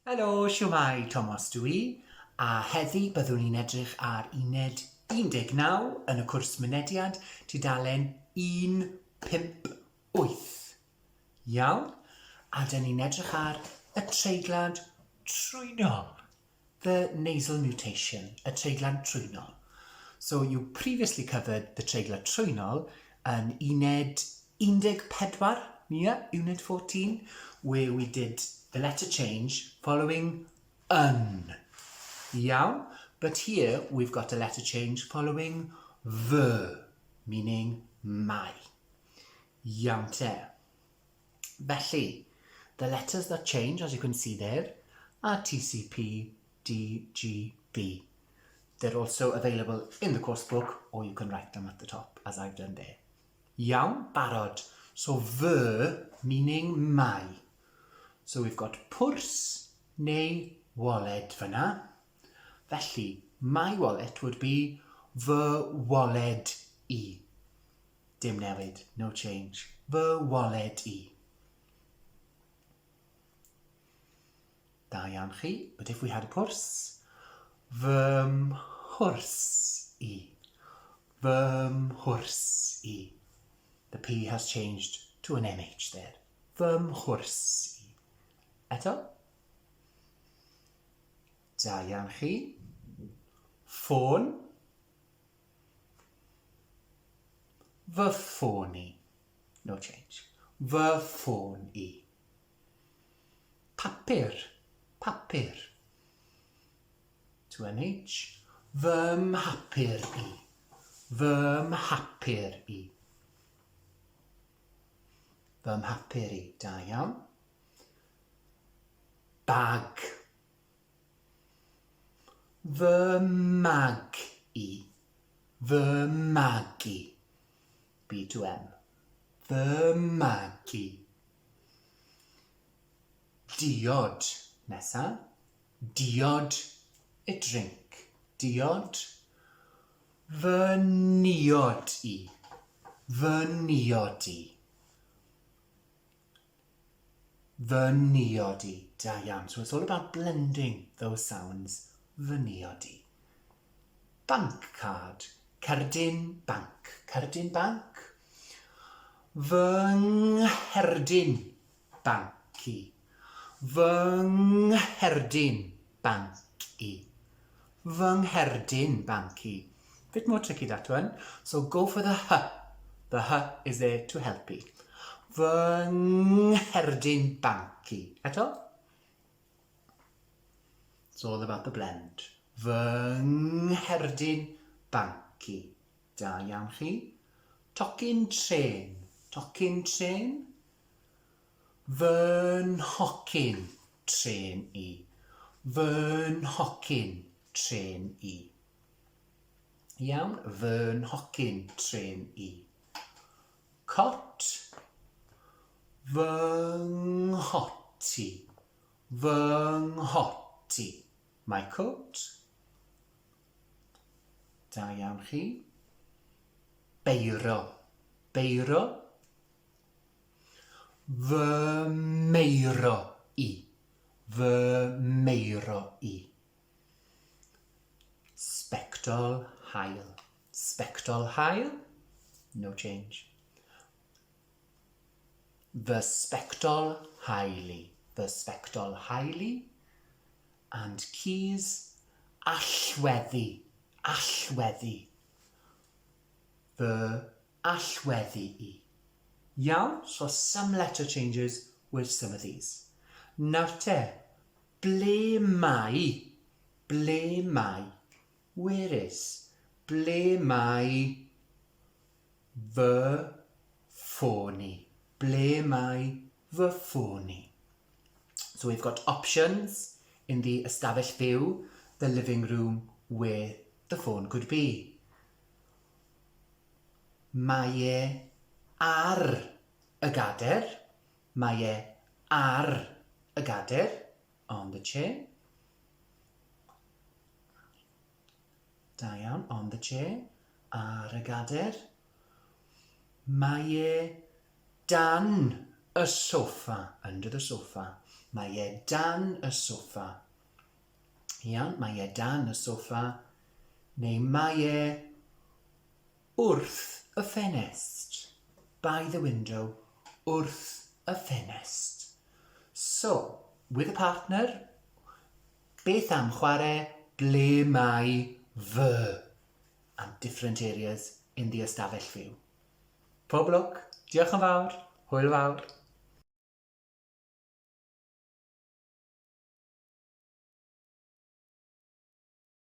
Helo, siwmai, Thomas dwi, a heddi byddwn ni'n edrych ar uned 19 yn y cwrs Mynediad, tudalen 158. Iawn, a dyn ni'n edrych ar y treiglad trwynol, the nasal mutation, y treiglad trwynol. So you previously covered the treiglad trwynol yn uned 14, unit 14, where we did the letter change following yn. Iawn, but here we've got a letter change following the, meaning my. Iawn te. Felly, the letters that change, as you can see there, are TCP, D, G, B. They're also available in the course book, or you can write them at the top, as I've done there. Iawn, barod. So, the, meaning my. So we've got pwrs neu wallet fyna. Felly, my wallet would be fy wallet I. Dim newid, no change. Fy wallet I. Da iawn chi. But if we had a pwrs, fy mhwrs I. Fy mhwrs I. The P has changed to an MH there. Fy mhwrs I. Eto. Da iawn chi. Ffôn. Fy ffôn I. No change. Fy ffôn I. Papur. Papur. To NH. Fy mhapur I. Fy mhapur I. Fy mhapur I. Da iawn. Bag. Fy mag I. Fy mag I. B to M. Fy mag I. Diod. Nesa. Diod. A drink. Diod. Fy niod I. Fy niod I. Fy niod I. Da iawn. So it's all about blending those sounds. Fy niod I. Bank card. Cerdyn banc. Cerdyn banc. Fy ngherdyn banc I. Fy ngherdyn banc I. Fy ngherdyn banc I. Bit more tricky that one. So go for the H. The H is there to help you. Fy ngherdyn banc I. Eto? It's all about the blend. Fy ngherdyn banc I. Da iawn chi. Tocyn tren. Tocyn tren. Fy nhocyn tren I. Fy nhocyn tren I. Iawn, fy nhocyn tren I. Cot. Fy nghoti. Fy nghoti. My coat. Da iawn chi. Beiro. Beiro. Fy meiro I. Fy meiro I. Spectol hael. Spectol hael. No change. Fy spectol haeli. Fy spectol haeli. And keys allweddi. Allweddi. Fy allweddi I. Iawn, so some letter changes with some of these. Nawr te, ble mai? Ble mai? Where is? Ble mai fy ffôn I? Ble mai fy ffôn I? So we've got options in the ystafell fyw, the living room where the phone could be. Mae e ar y gader. Mae e ar y gader. On the chair. Da iawn, on the chair. Ar y gader. Mae e dan y sofa. Under the sofa. Mae e dan y soffa. Iawn, mae e dan y soffa. Neu mae e wrth y ffenest. By the window. Wrth y ffenest. So, with a partner, beth am chwarae? Ble mae fy? And different areas in the ystafell fyw. Pob lwc, diolch yn fawr, hwyl fawr.